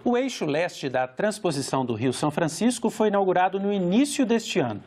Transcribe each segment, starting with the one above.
O eixo leste da transposição do Rio São Francisco foi inaugurado no início deste ano.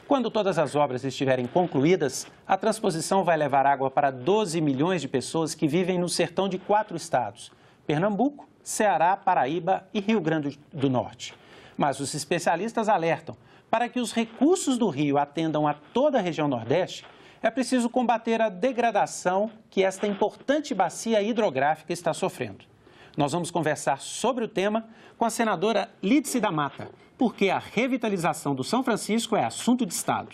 Quando todas as obras estiverem concluídas, a transposição vai levar água para 12 milhões de pessoas que vivem no sertão de 4 estados: Pernambuco, Ceará, Paraíba e Rio Grande do Norte. Mas os especialistas alertam: para que os recursos do rio atendam a toda a região Nordeste, é preciso combater a degradação que esta importante bacia hidrográfica está sofrendo. Nós vamos conversar sobre o tema com a senadora Lídice da Mata, porque a revitalização do São Francisco é assunto de Estado.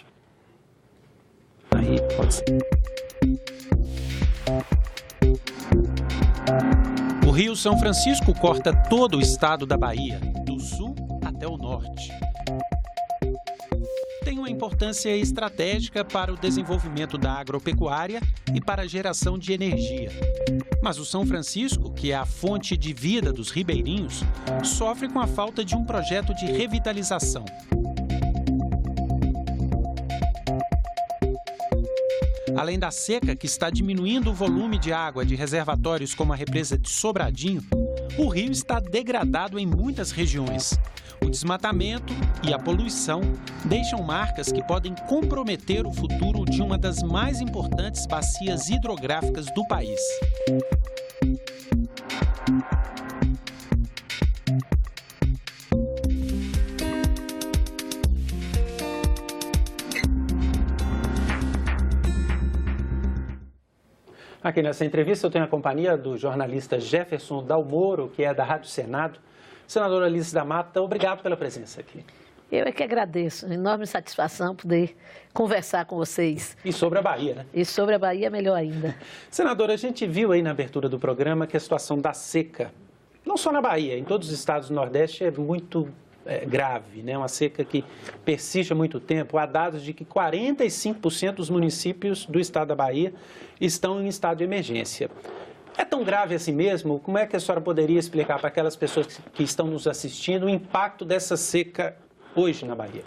Aí, pode ser. O Rio São Francisco corta todo o estado da Bahia, do sul até o norte. Tem uma importância estratégica para o desenvolvimento da agropecuária e para a geração de energia. Mas o São Francisco, que é a fonte de vida dos ribeirinhos, sofre com a falta de um projeto de revitalização. Além da seca, que está diminuindo o volume de água de reservatórios como a represa de Sobradinho, o rio está degradado em muitas regiões. O desmatamento e a poluição deixam marcas que podem comprometer o futuro de uma das mais importantes bacias hidrográficas do país. Aqui nessa entrevista eu tenho a companhia do jornalista Jefferson Dalmoro, que é da Rádio Senado. Senadora Lídice da Mata, obrigado pela presença aqui. Eu é que agradeço, enorme satisfação poder conversar com vocês. E sobre a Bahia, né? E sobre a Bahia, melhor ainda. Senadora, a gente viu aí na abertura do programa que a situação da seca, não só na Bahia, em todos os estados do Nordeste, é muito grave, né? Uma seca que persiste há muito tempo. Há dados de que 45% dos municípios do estado da Bahia estão em estado de emergência. É tão grave assim mesmo? Como é que a senhora poderia explicar para aquelas pessoas que estão nos assistindo o impacto dessa seca hoje na Bahia?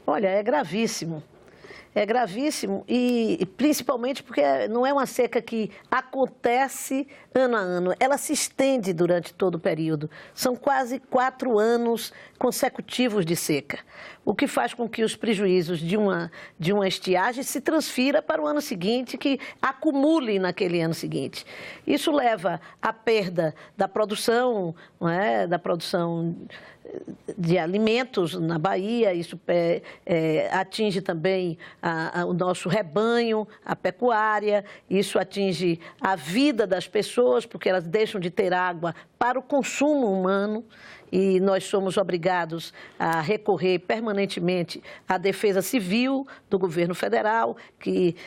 Olha, é gravíssimo. É gravíssimo e principalmente porque não é uma seca que acontece ano a ano, ela se estende durante todo o período. São quase 4 anos consecutivos de seca, o que faz com que os prejuízos de uma estiagem se transfira para o ano seguinte, que acumule naquele ano seguinte. Isso leva à perda da produção, não é? Da produção de alimentos na Bahia, isso atinge também o nosso rebanho, a pecuária, isso atinge a vida das pessoas, porque elas deixam de ter água para o consumo humano e nós somos obrigados a recorrer permanentemente à Defesa Civil do governo federal, que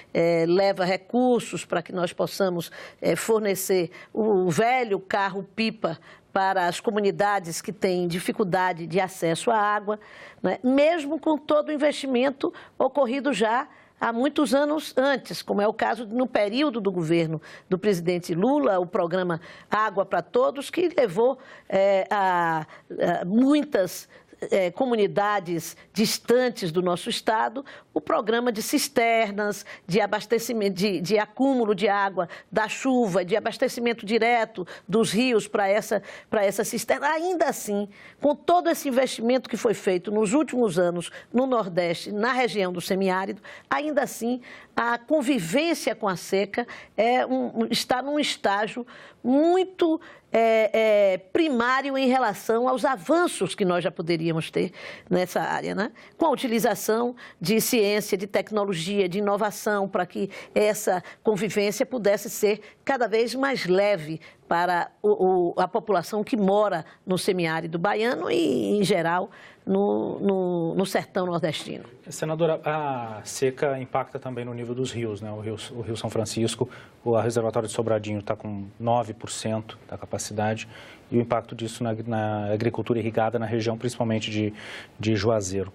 leva recursos para que nós possamos fornecer o velho carro-pipa para as comunidades que têm dificuldade de acesso à água, né? Mesmo com todo o investimento ocorrido já há muitos anos antes, como é o caso no período do governo do presidente Lula, o programa Água para Todos, que levou a muitas comunidades distantes do nosso estado, o programa de cisternas, de abastecimento, de acúmulo de água da chuva, de abastecimento direto dos rios para essa cisterna. Ainda assim, com todo esse investimento que foi feito nos últimos anos no Nordeste, na região do semiárido, ainda assim, a convivência com a seca está num estágio muito primário em relação aos avanços que nós já poderíamos ter nessa área, né? Com a utilização de ciência, de tecnologia, de inovação, para que essa convivência pudesse ser cada vez mais leve para a população que mora no semiárido baiano e, em geral, no sertão nordestino. Senadora, a seca impacta também no nível dos rios, né? O Rio São Francisco, o reservatório de Sobradinho está com 9% da capacidade e o impacto disso na agricultura irrigada na região, principalmente de Juazeiro.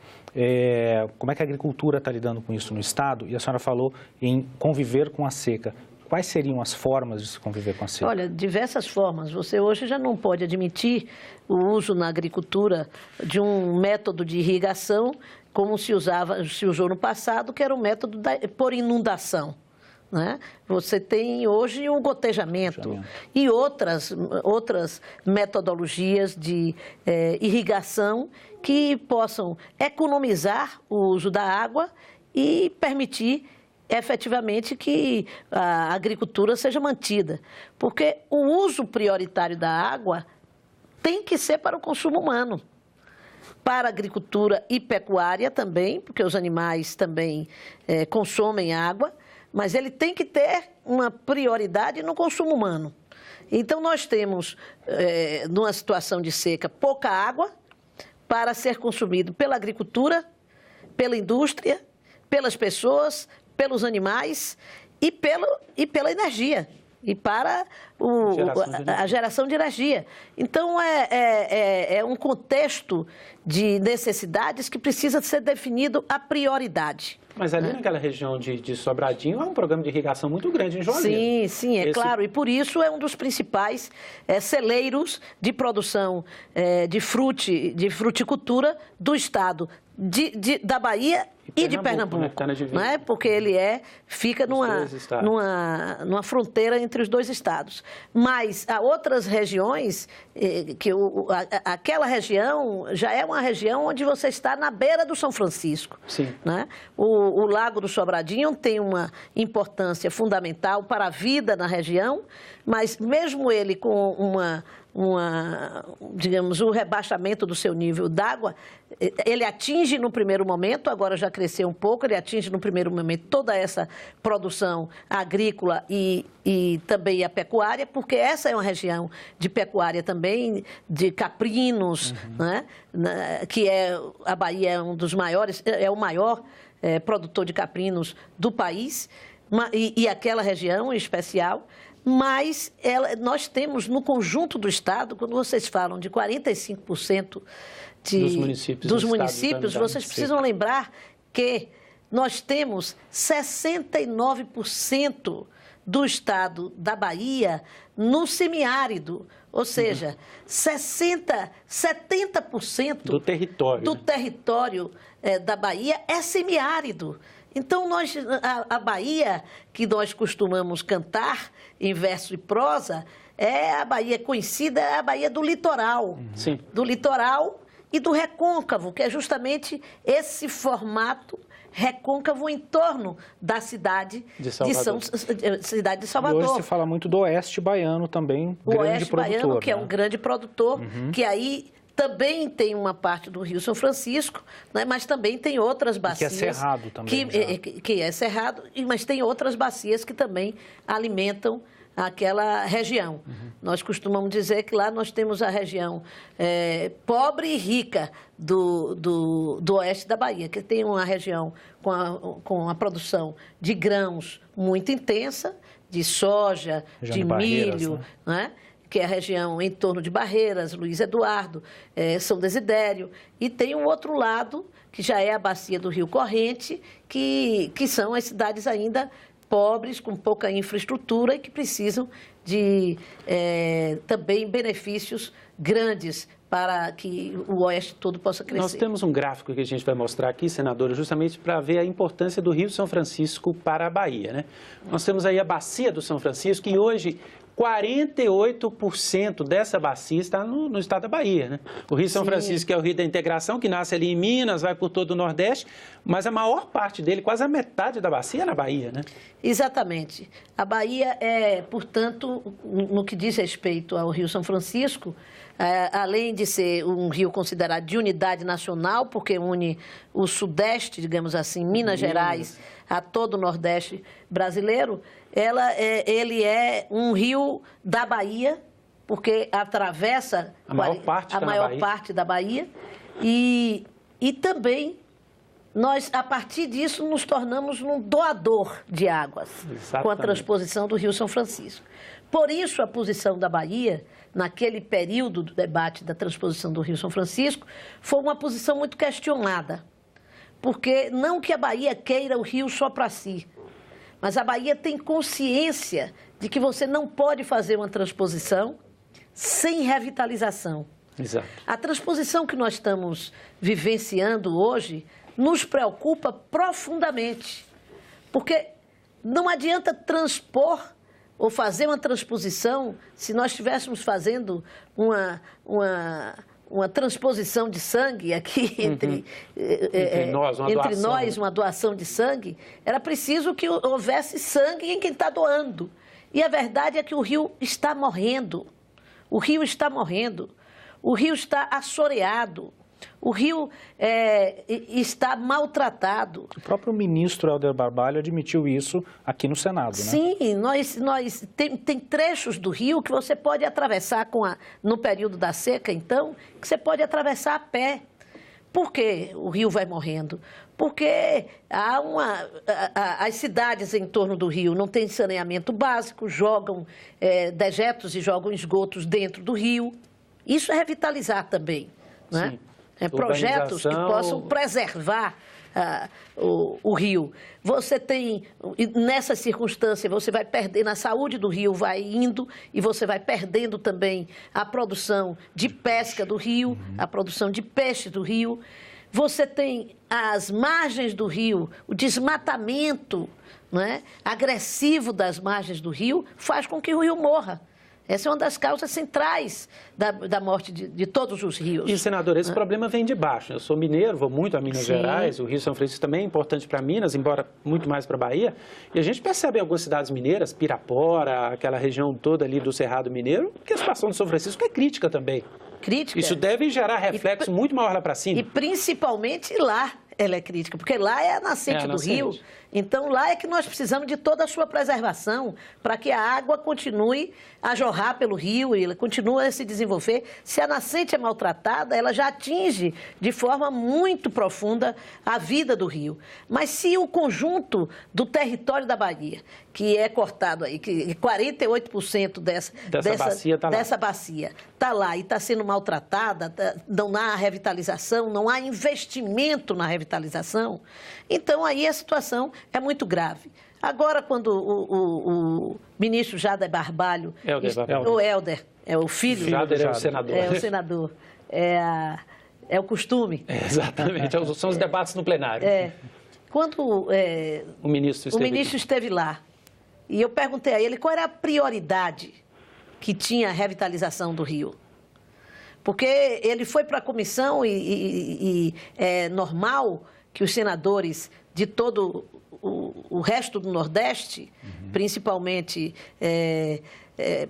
Como é que a agricultura está lidando com isso no estado? E a senhora falou em conviver com a seca. Quais seriam as formas de se conviver com a seca? Olha, diversas formas. Você hoje já não pode admitir o uso na agricultura de um método de irrigação como se usou no passado, que era o método por inundação. né? Você tem hoje o gotejamento e outras metodologias de irrigação que possam economizar o uso da água e permitir efetivamente que a agricultura seja mantida. Porque o uso prioritário da água tem que ser para o consumo humano. Para a agricultura e pecuária também, porque os animais também consomem água, mas ele tem que ter uma prioridade no consumo humano. Então, nós temos, numa situação de seca, pouca água para ser consumido pela agricultura, pela indústria, pelas pessoas, pelos animais e pela energia. E para a geração de energia. Então, é um contexto de necessidades que precisa ser definido a prioridade. Mas ali naquela região de Sobradinho, há um programa de irrigação muito grande em Juazeiro. Sim, é claro. E por isso é um dos principais celeiros de produção de fruticultura do estado da Bahia e de Pernambuco, não é? Porque ele fica numa fronteira entre os dois estados. Mas há outras regiões, aquela região já é uma região onde você está na beira do São Francisco. Sim. Né? O Lago do Sobradinho tem uma importância fundamental para a vida na região, mas mesmo ele com digamos, o rebaixamento do seu nível d'água, ele atinge no primeiro momento, agora já cresceu um pouco, ele atinge no primeiro momento toda essa produção agrícola e também a pecuária, porque essa é uma região de pecuária também, de caprinos, né? Que a Bahia é um dos maiores, é o maior produtor de caprinos do país, e aquela região em especial. Mas nós temos no conjunto do estado, quando vocês falam de 45% dos municípios, vocês precisam lembrar que nós temos 69% do estado da Bahia no semiárido, ou seja, 70% do território da Bahia é semiárido. Então, a Bahia, que nós costumamos cantar em verso e prosa, é a Bahia conhecida, é a Bahia do litoral. Sim. Do litoral e do recôncavo, que é justamente esse formato recôncavo em torno da cidade de Salvador. E hoje se fala muito do oeste baiano também, o grande oeste produtor. Baiano, que né? é um grande produtor, que aí também tem uma parte do Rio São Francisco, né, mas também tem outras bacias. Que é cerrado também. Que é cerrado, mas tem outras bacias que também alimentam aquela região. Nós costumamos dizer que lá nós temos a região pobre e rica do oeste da Bahia, que tem uma região com a produção de grãos muito intensa, de soja, de milho, né? Que é a região em torno de Barreiras, Luiz Eduardo, São Desidério. E tem um outro lado, que já é a bacia do Rio Corrente, que são as cidades ainda pobres, com pouca infraestrutura e que precisam de também benefícios grandes para que o oeste todo possa crescer. Nós temos um gráfico que a gente vai mostrar aqui, senadora, justamente para ver a importância do Rio São Francisco para a Bahia, né? Nós temos aí a bacia do São Francisco e hoje 48% dessa bacia está no estado da Bahia, né? O Rio São Francisco, que é o Rio da Integração, que nasce ali em Minas, vai por todo o Nordeste, mas a maior parte dele, quase a metade da bacia é na Bahia, né? Exatamente. A Bahia portanto, no que diz respeito ao Rio São Francisco, além de ser um rio considerado de unidade nacional, porque une o Sudeste, digamos assim, Minas Gerais, a todo o Nordeste brasileiro, ele é um rio da Bahia, porque atravessa a maior parte da Bahia. E também, nós, a partir disso, nos tornamos um doador de águas. Exatamente. Com a transposição do Rio São Francisco. Por isso, a posição da Bahia, naquele período do debate da transposição do Rio São Francisco, foi uma posição muito questionada. Porque não que a Bahia queira o rio só para si, mas a Bahia tem consciência de que você não pode fazer uma transposição sem revitalização. Exato. A transposição que nós estamos vivenciando hoje nos preocupa profundamente, porque Não adianta transpor ou fazer uma transposição se nós estivéssemos fazendo uma transposição de sangue aqui entre nós, uma doação de sangue. Era preciso que houvesse sangue em quem está doando. E a verdade é que o rio está morrendo. O rio está morrendo. O rio está assoreado. O rio está maltratado. O próprio ministro Helder Barbalho admitiu isso aqui no Senado, né? Sim, tem trechos do rio que você pode atravessar no período da seca, então, que você pode atravessar a pé. Por que o rio vai morrendo? Porque as cidades em torno do rio não têm saneamento básico, jogam dejetos e jogam esgotos dentro do rio. Isso é revitalizar também, né? Projetos que possam preservar o rio. Você tem, nessa circunstância, você vai perdendo, a saúde do rio vai indo e você vai perdendo também a produção de pesca do rio, a produção de peixe do rio. Você tem as margens do rio, o desmatamento, né, agressivo das margens do rio, faz com que o rio morra. Essa é uma das causas centrais da morte de todos os rios. E, senador, esse problema vem de baixo. Eu sou mineiro, vou muito a Minas Gerais, o Rio São Francisco também é importante para Minas, embora muito mais para a Bahia. E a gente percebe em algumas cidades mineiras, Pirapora, aquela região toda ali do Cerrado Mineiro, que a situação do São Francisco é crítica também. Crítica. Isso deve gerar reflexo muito maior lá para cima. E principalmente lá ela é crítica, porque lá é a nascente do rio. Então, lá é que nós precisamos de toda a sua preservação para que a água continue a jorrar pelo rio e ela continue a se desenvolver. Se a nascente é maltratada, ela já atinge de forma muito profunda a vida do rio. Mas se o conjunto do território da Bahia, que é cortado aí, que 48% dessa bacia está lá e está sendo maltratada, não há revitalização, não há investimento na revitalização, então aí a situação é muito grave. Agora, quando o ministro Jader Barbalho, o Helder, é o filho... Jader é o senador. É o senador. É o costume. Exatamente, são os debates no plenário. Quando o ministro esteve lá, e eu perguntei a ele qual era a prioridade que tinha a revitalização do rio. Porque ele foi para a comissão e é normal que os senadores de todo o resto do Nordeste, principalmente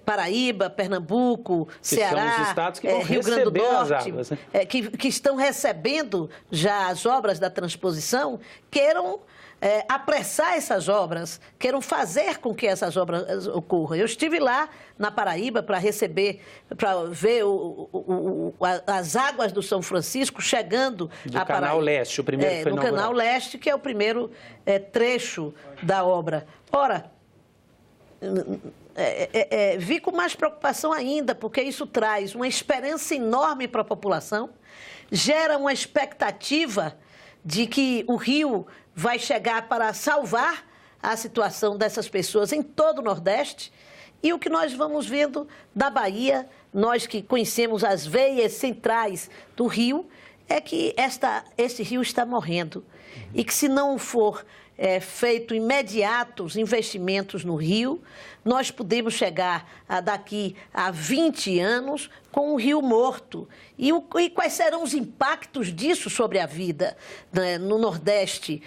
Paraíba, Pernambuco, Ceará, são os estados que vão Rio Grande do Norte, as águas, né? que estão recebendo já as obras da transposição, queiram apressar essas obras, queiram fazer com que essas obras ocorram. Eu estive lá na Paraíba para ver as águas do São Francisco chegando do Canal Leste, o primeiro foi inaugurado. No Canal Leste, que é o primeiro trecho da obra. Ora, vi com mais preocupação ainda, porque isso traz uma esperança enorme para a população, gera uma expectativa de que o rio vai chegar para salvar a situação dessas pessoas em todo o Nordeste. E o que nós vamos vendo da Bahia, nós que conhecemos as veias centrais do rio, é que esse rio está morrendo. E que se não for feito imediatos investimentos no rio, nós podemos chegar daqui a 20 anos com um rio morto. E quais serão os impactos disso sobre a vida, né, no Nordeste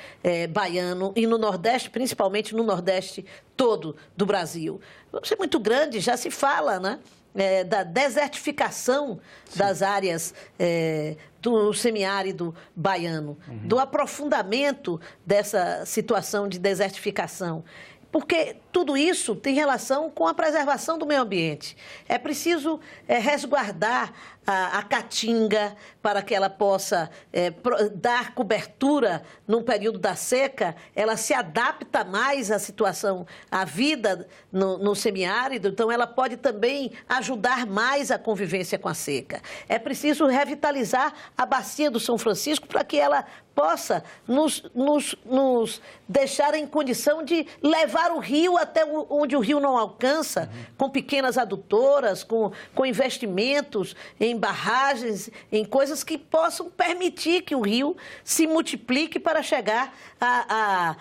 baiano e no Nordeste, principalmente no Nordeste todo do Brasil? Isso é muito grande, já se fala, né? Da desertificação das áreas do semiárido baiano, do aprofundamento dessa situação de desertificação. Porque tudo isso tem relação com a preservação do meio ambiente. É preciso resguardar a caatinga para que ela possa dar cobertura no período da seca. Ela se adapta mais à situação, à vida no semiárido, então ela pode também ajudar mais a convivência com a seca. É preciso revitalizar a bacia do São Francisco para que ela possa nos deixar em condição de levar o rio até onde o rio não alcança, com pequenas adutoras, com investimentos em barragens, em coisas que possam permitir que o rio se multiplique para chegar a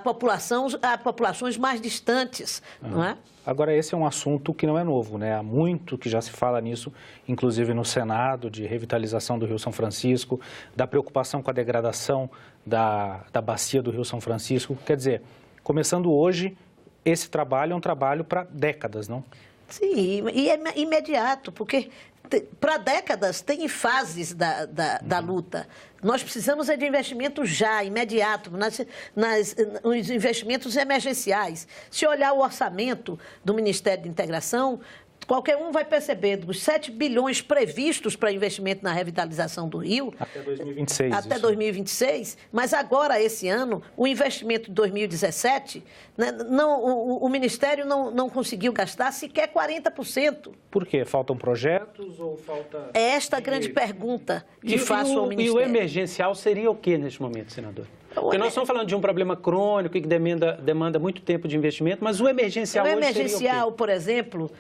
populações mais distantes, não é? Agora, esse é um assunto que não é novo, né? Há muito que já se fala nisso, inclusive no Senado, de revitalização do Rio São Francisco, da preocupação com a degradação da bacia do Rio São Francisco. Quer dizer, começando hoje, esse trabalho é um trabalho para décadas, não? Sim, e é imediato, porque para décadas tem fases da luta. Nós precisamos de investimento já, imediato, nos investimentos emergenciais. Se olhar o orçamento do Ministério de Integração, qualquer um vai perceber dos 7 bilhões previstos para investimento na revitalização do Rio... Até 2026. Até 2026, mas agora, esse ano, o investimento de 2017, né, o Ministério não conseguiu gastar sequer 40%. Por quê? Faltam projetos ou falta... É esta a grande pergunta que faço ao Ministério. E o emergencial seria o que neste momento, senador? Porque nós estamos falando de um problema crônico e que demanda muito tempo de investimento, mas o emergencial hoje seria o quê? O emergencial, por exemplo,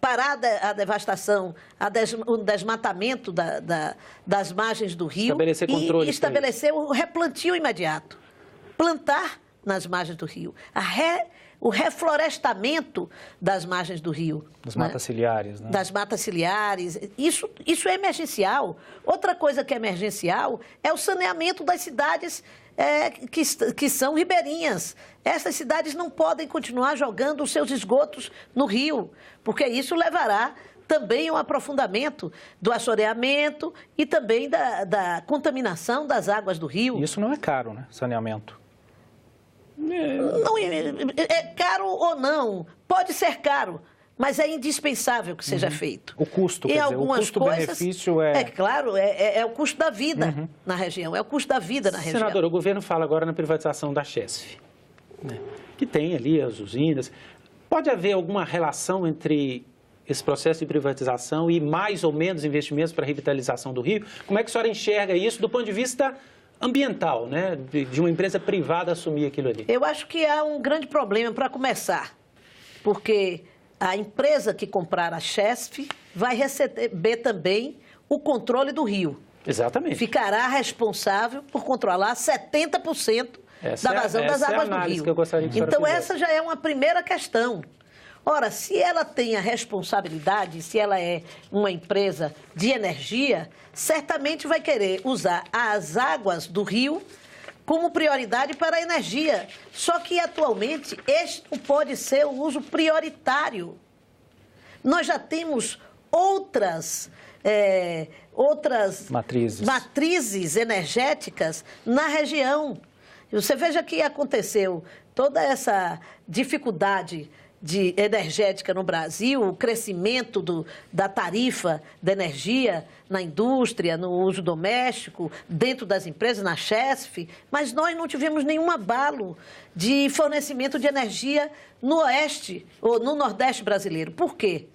parar a devastação, o desmatamento das margens do rio e estabelecer o replantio imediato. Plantar nas margens do rio. O reflorestamento das margens do rio. Das matas ciliares, né? Das matas ciliares. Isso é emergencial. Outra coisa que é emergencial é o saneamento das cidades que são ribeirinhas. Essas cidades não podem continuar jogando os seus esgotos no rio, porque isso levará também ao aprofundamento do assoreamento e também da contaminação das águas do rio. Isso não é caro, né? Saneamento. Não, é caro ou não, pode ser caro, mas é indispensável que seja feito. O custo, quer dizer, o custo-benefício é... É claro, é o custo da vida na região, é o custo da vida na região. Senador, o governo fala agora na privatização da Chesf, né, que tem ali as usinas. Pode haver alguma relação entre esse processo de privatização e mais ou menos investimentos para a revitalização do Rio? Como é que a senhora enxerga isso do ponto de vista ambiental, né, de uma empresa privada assumir aquilo ali? Eu acho que há um grande problema para começar, porque a empresa que comprar a Chesf vai receber também o controle do rio. Exatamente. Ficará responsável por controlar 70% da vazão das águas do rio. Então, essa já é uma primeira questão. Ora, se ela tem a responsabilidade, se ela é uma empresa de energia, certamente vai querer usar as águas do rio como prioridade para a energia. Só que, atualmente, este não pode ser o uso prioritário. Nós já temos outras matrizes energéticas na região. Você veja que aconteceu toda essa dificuldade energética no Brasil, o crescimento da tarifa da energia na indústria, no uso doméstico, dentro das empresas, na Chesf, mas nós não tivemos nenhum abalo de fornecimento de energia no Oeste ou no Nordeste brasileiro. Por quê?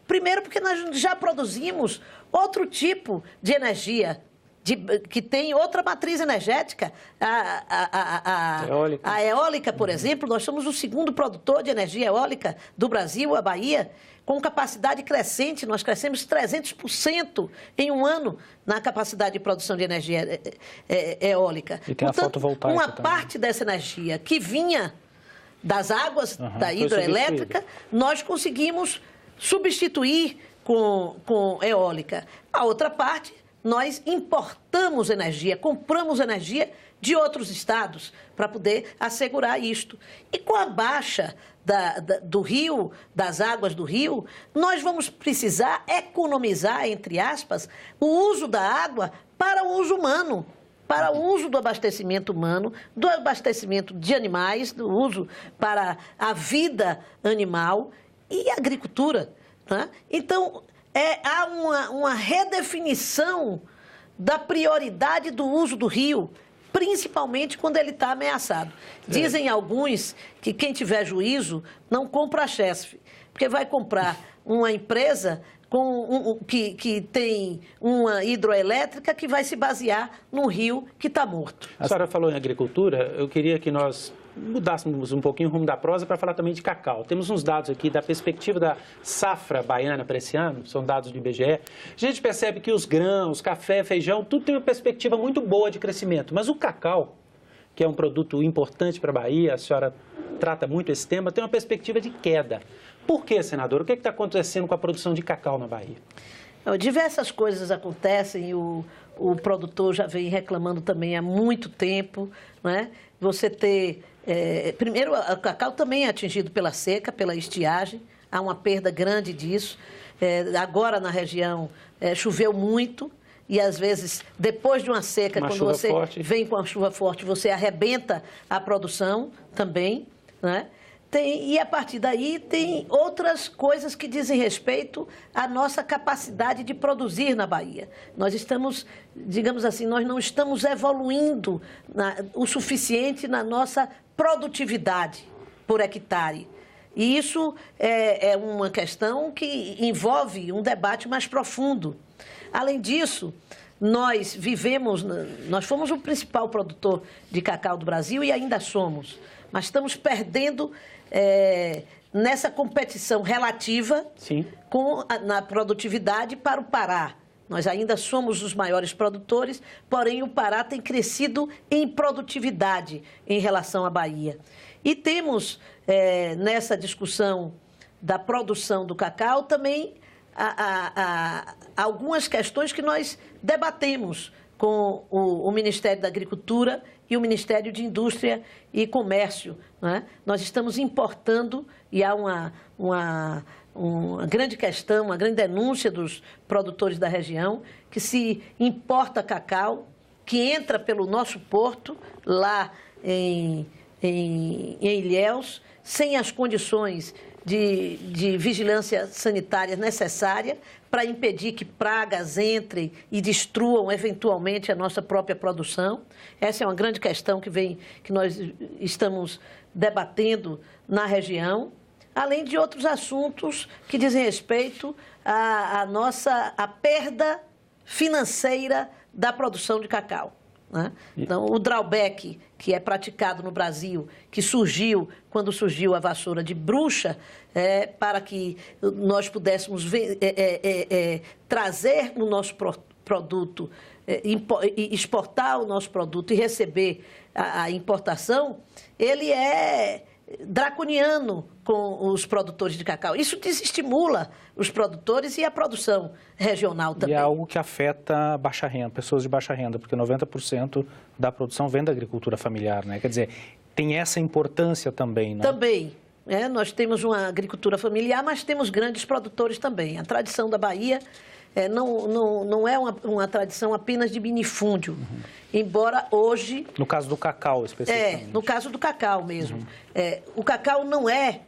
Primeiro, porque nós já produzimos outro tipo de energia, que tem outra matriz energética, a eólica, por exemplo. Nós somos o segundo produtor de energia eólica do Brasil, a Bahia, com capacidade crescente. Nós crescemos 300% em um ano na capacidade de produção de energia eólica. E tem a fotovoltaica uma também. Parte dessa energia que vinha das águas da hidroelétrica, nós conseguimos substituir com eólica. A outra parte, nós importamos energia, compramos energia de outros estados para poder assegurar isto. E com a baixa do rio, das águas do rio, nós vamos precisar economizar, entre aspas, o uso da água para o uso humano, para o uso do abastecimento humano, do abastecimento de animais, do uso para a vida animal e agricultura. Né? Então, há uma redefinição da prioridade do uso do rio, principalmente quando ele está ameaçado. Dizem alguns que quem tiver juízo não compra a Chesf, porque vai comprar uma empresa que tem uma hidroelétrica que vai se basear num rio que está morto. A senhora falou em agricultura, eu queria que nós mudássemos um pouquinho o rumo da prosa para falar também de cacau. Temos uns dados aqui da perspectiva da safra baiana para esse ano, são dados do IBGE. A gente percebe que os grãos, café, feijão, tudo tem uma perspectiva muito boa de crescimento, mas o cacau, que é um produto importante para a Bahia, a senhora trata muito esse tema, tem uma perspectiva de queda. Por quê, senador? O que está acontecendo com a produção de cacau na Bahia? Diversas coisas acontecem e o produtor já vem reclamando também há muito tempo, né? Você ter... primeiro, o cacau também é atingido pela seca, pela estiagem, há uma perda grande disso. Agora, na região, choveu muito e, às vezes, depois de uma seca, quando você vem com a chuva forte, você arrebenta a produção também, né? E, a partir daí, tem outras coisas que dizem respeito à nossa capacidade de produzir na Bahia. Nós estamos, digamos assim, nós não estamos evoluindo o suficiente na nossa produtividade por hectare. E isso é uma questão que envolve um debate mais profundo. Além disso, nós fomos o principal produtor de cacau do Brasil e ainda somos, mas estamos perdendo nessa competição relativa na produtividade para o Pará. Nós ainda somos os maiores produtores, porém o Pará tem crescido em produtividade em relação à Bahia. E temos, nessa discussão da produção do cacau, também algumas questões que nós debatemos com o Ministério da Agricultura e o Ministério de Indústria e Comércio, né? Nós estamos importando, e há uma grande questão, uma grande denúncia dos produtores da região, que se importa cacau, que entra pelo nosso porto, lá em Ilhéus, sem as condições de vigilância sanitária necessária para impedir que pragas entrem e destruam eventualmente a nossa própria produção. Essa é uma grande questão que nós estamos debatendo na região, além de outros assuntos que dizem respeito à perda financeira da produção de cacau, né? Então, o drawback que é praticado no Brasil, que surgiu quando surgiu a vassoura de bruxa, para que nós pudéssemos trazer o nosso produto, exportar o nosso produto e receber a importação, ele é draconiano com os produtores de cacau. Isso desestimula os produtores e a produção regional também. E é algo que afeta baixa renda, pessoas de baixa renda, porque 90% da produção vem da agricultura familiar, né? Quer dizer, tem essa importância também, né? Também. Nós temos uma agricultura familiar, mas temos grandes produtores também. A tradição da Bahia não é uma tradição apenas de minifúndio, embora hoje... No caso do cacau, especificamente. No caso do cacau mesmo. O cacau não é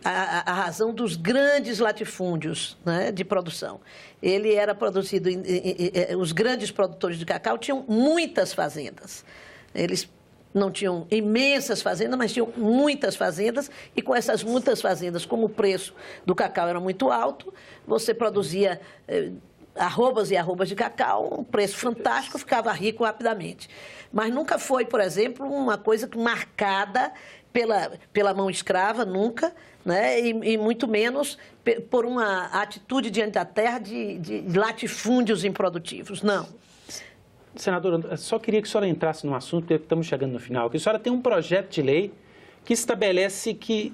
a razão dos grandes latifúndios, né, de produção. Ele era produzido... os grandes produtores de cacau tinham muitas fazendas. Eles não tinham imensas fazendas, mas tinham muitas fazendas, e com essas muitas fazendas, como o preço do cacau era muito alto, você produzia arrobas e arrobas de cacau, um preço fantástico, ficava rico rapidamente. Mas nunca foi, por exemplo, uma coisa marcada pela mão escrava, nunca, né? E muito menos por uma atitude diante da terra de latifúndios improdutivos, não. Senadora, só queria que a senhora entrasse num assunto, porque estamos chegando no final, que a senhora tem um projeto de lei que estabelece que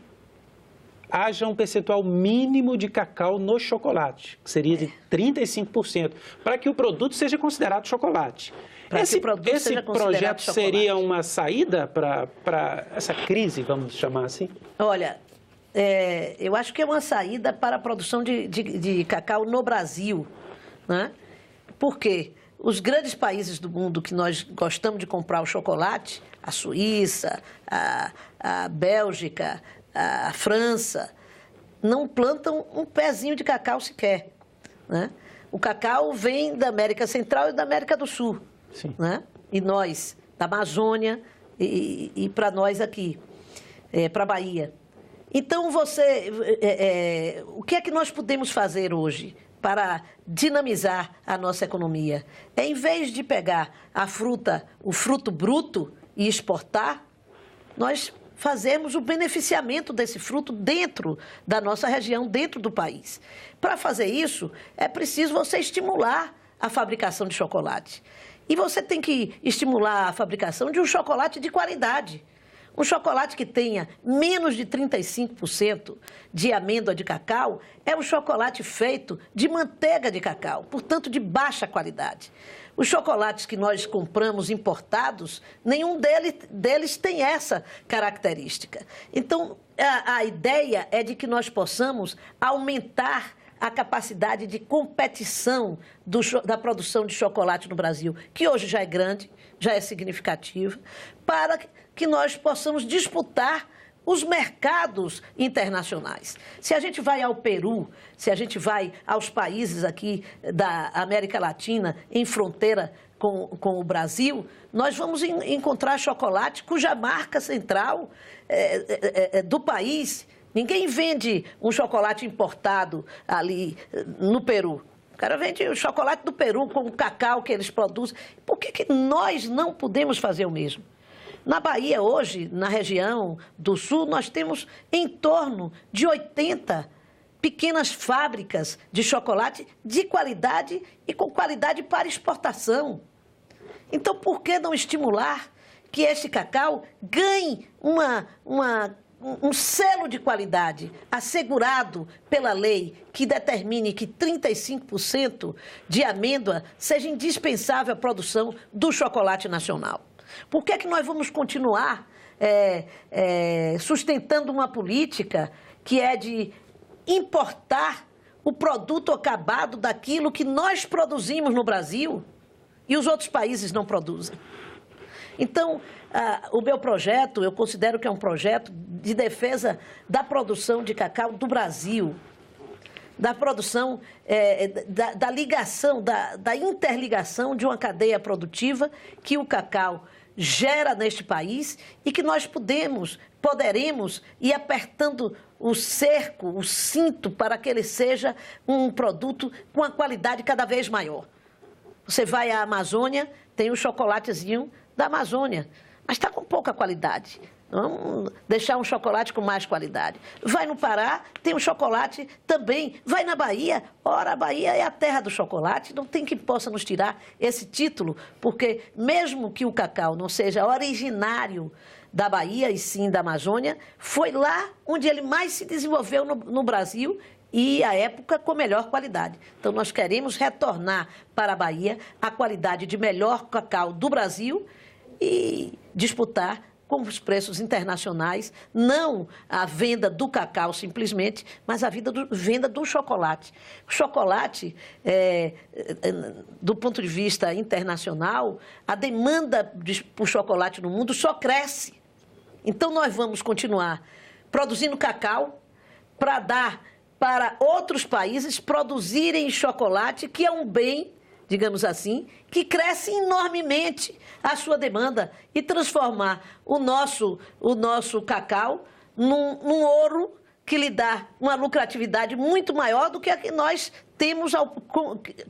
haja um percentual mínimo de cacau no chocolate, que seria de 35%, para que o produto seja considerado chocolate. Esse projeto seria uma saída para essa crise, vamos chamar assim? Olha, eu acho que é uma saída para a produção de cacau no Brasil, né? Por quê? Os grandes países do mundo que nós gostamos de comprar o chocolate, a Suíça, a Bélgica, a França, não plantam um pezinho de cacau sequer, né? O cacau vem da América Central e da América do Sul, né? E nós, da Amazônia e para nós aqui, para a Bahia. Então, o que é que nós podemos fazer hoje para dinamizar a nossa economia? Em vez de pegar o fruto bruto e exportar, nós fazermos o beneficiamento desse fruto dentro da nossa região, dentro do país. Para fazer isso, é preciso você estimular a fabricação de chocolate. E você tem que estimular a fabricação de um chocolate de qualidade. Um chocolate que tenha menos de 35% de amêndoa de cacau é um chocolate feito de manteiga de cacau, portanto de baixa qualidade. Os chocolates que nós compramos importados, nenhum deles tem essa característica. Então, a ideia é de que nós possamos aumentar a capacidade de competição da produção de chocolate no Brasil, que hoje já é grande, já é significativa, para que nós possamos disputar os mercados internacionais. Se a gente vai ao Peru, se a gente vai aos países aqui da América Latina, em fronteira com o Brasil, nós vamos encontrar chocolate cuja marca central do país. Ninguém vende um chocolate importado ali no Peru. O cara vende o chocolate do Peru com o cacau que eles produzem. Por que nós não podemos fazer o mesmo? Na Bahia, hoje, na região do Sul, nós temos em torno de 80 pequenas fábricas de chocolate de qualidade e com qualidade para exportação. Então, por que não estimular que esse cacau ganhe um selo de qualidade assegurado pela lei que determine que 35% de amêndoa seja indispensável à produção do chocolate nacional? Por que nós vamos continuar sustentando uma política que é de importar o produto acabado daquilo que nós produzimos no Brasil e os outros países não produzem? Então, o meu projeto, eu considero que é um projeto de defesa da produção de cacau do Brasil, da produção, da ligação, da interligação de uma cadeia produtiva que o cacau gera neste país e que nós poderemos ir apertando o cerco, o cinto, para que ele seja um produto com uma qualidade cada vez maior. Você vai à Amazônia, tem o chocolatezinho da Amazônia, mas está com pouca qualidade. Vamos deixar um chocolate com mais qualidade. Vai no Pará, tem um chocolate também. Vai na Bahia, ora, a Bahia é a terra do chocolate, não tem quem possa nos tirar esse título, porque mesmo que o cacau não seja originário da Bahia e sim da Amazônia, foi lá onde ele mais se desenvolveu no Brasil e, à época, com melhor qualidade. Então, nós queremos retornar para a Bahia a qualidade de melhor cacau do Brasil e disputar com os preços internacionais, não a venda do cacau simplesmente, mas a venda do chocolate. O chocolate, do ponto de vista internacional, a demanda por chocolate no mundo só cresce. Então, nós vamos continuar produzindo cacau para dar para outros países produzirem chocolate, que é um bem, digamos assim, que cresce enormemente a sua demanda e transformar o nosso cacau num ouro que lhe dá uma lucratividade muito maior do que a que nós temos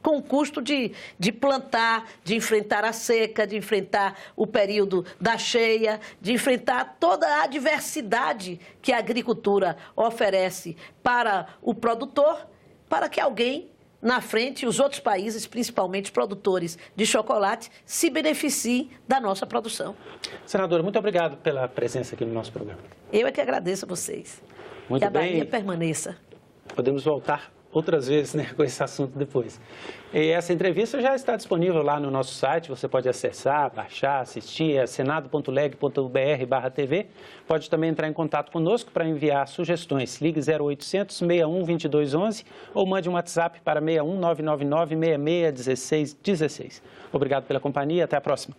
com o custo de plantar, de enfrentar a seca, de enfrentar o período da cheia, de enfrentar toda a adversidade que a agricultura oferece para o produtor, para que alguém na frente, os outros países, principalmente produtores de chocolate, se beneficiem da nossa produção. Senadora, muito obrigado pela presença aqui no nosso programa. Eu é que agradeço a vocês. Muito que a bem. Bahia permaneça. Podemos voltar outras vezes, né, com esse assunto depois. E essa entrevista já está disponível lá no nosso site, você pode acessar, baixar, assistir, é senado.leg.br/TV. Pode também entrar em contato conosco para enviar sugestões. Ligue 0800 61 2211 ou mande um WhatsApp para 61 999 66 16 16. Obrigado pela companhia, até a próxima.